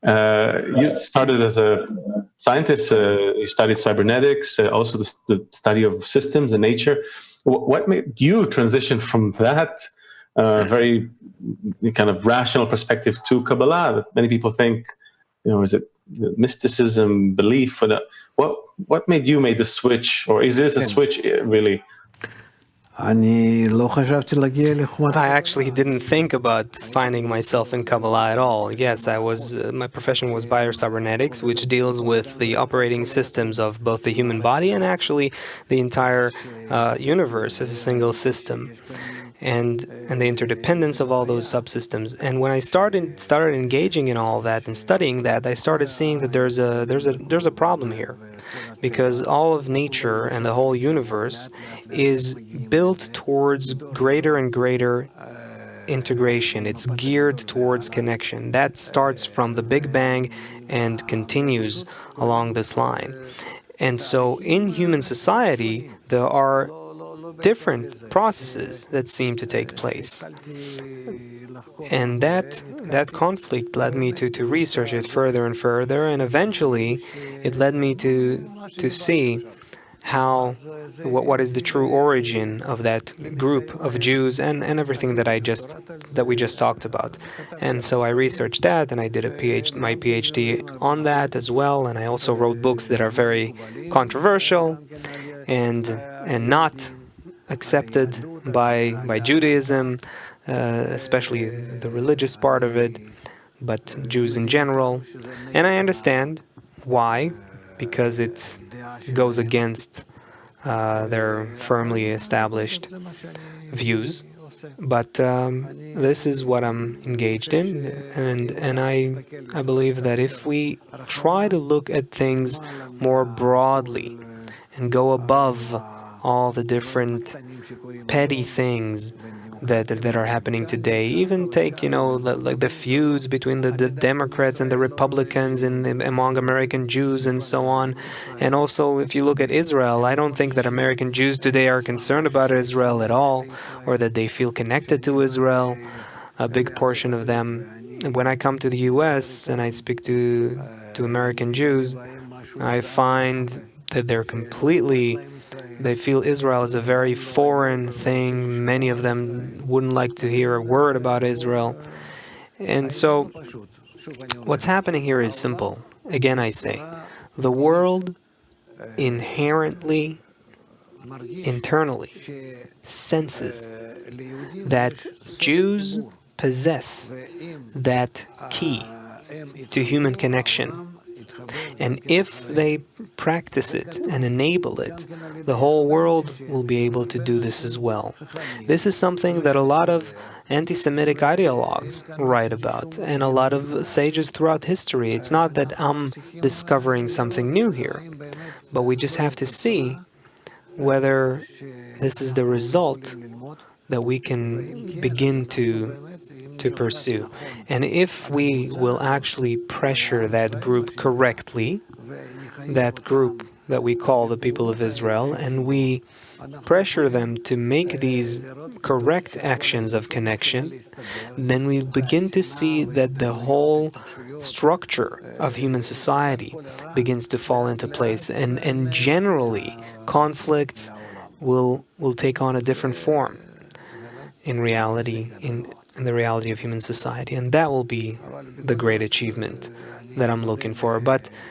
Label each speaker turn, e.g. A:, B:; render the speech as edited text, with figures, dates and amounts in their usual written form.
A: You started as a scientist. You studied cybernetics, also the study of systems and nature. What made you transition from that very kind of rational perspective to Kabbalah? That many people think, is it mysticism, belief? What made you make the switch, or is this a switch really?
B: I actually didn't think about finding myself in Kabbalah at all. Yes, my profession was biocybernetics, which deals with the operating systems of both the human body and actually the entire universe as a single system, and the interdependence of all those subsystems. And when I started engaging in all that and studying that, I started seeing that there's a problem here, because all of nature and the whole universe is built towards greater and greater integration. It's geared towards connection. That starts from the Big Bang and continues along this line. And so in human society, there are different processes that seem to take place. And that conflict led me to research it further and further, and eventually it led me to see what is the true origin of that group of Jews and everything that we just talked about. And so I researched that, and I did my PhD on that as well, and I also wrote books that are very controversial and not accepted by Judaism, especially the religious part of it, but Jews in general. And I understand why, because it goes against their firmly established views. But this is what I'm engaged in, and I believe that if we try to look at things more broadly and go above all the different petty things that are happening today, even take like the feuds between the Democrats and the Republicans among American Jews and so on. And also, if you look at Israel, I don't think that American Jews today are concerned about Israel at all, or that they feel connected to Israel. A big portion of them. When I come to the U.S. and I speak to American Jews, I find that they feel Israel is a very foreign thing. Many of them wouldn't like to hear a word about Israel. And so what's happening here is simple. Again, I say, the world inherently, internally, senses that Jews possess that key to human connection. And if they practice it and enable it, the whole world will be able to do this as well. This is something that a lot of anti-Semitic ideologues write about, and a lot of sages throughout history. It's not that I'm discovering something new here, but we just have to see whether this is the result that we can begin to pursue. And if we will actually pressure that group correctly, that group that we call the people of Israel, and we pressure them to make these correct actions of connection, then we begin to see that the whole structure of human society begins to fall into place, and generally conflicts will take on a different form in reality, in the reality of human society. And that will be the great achievement that I'm looking for. But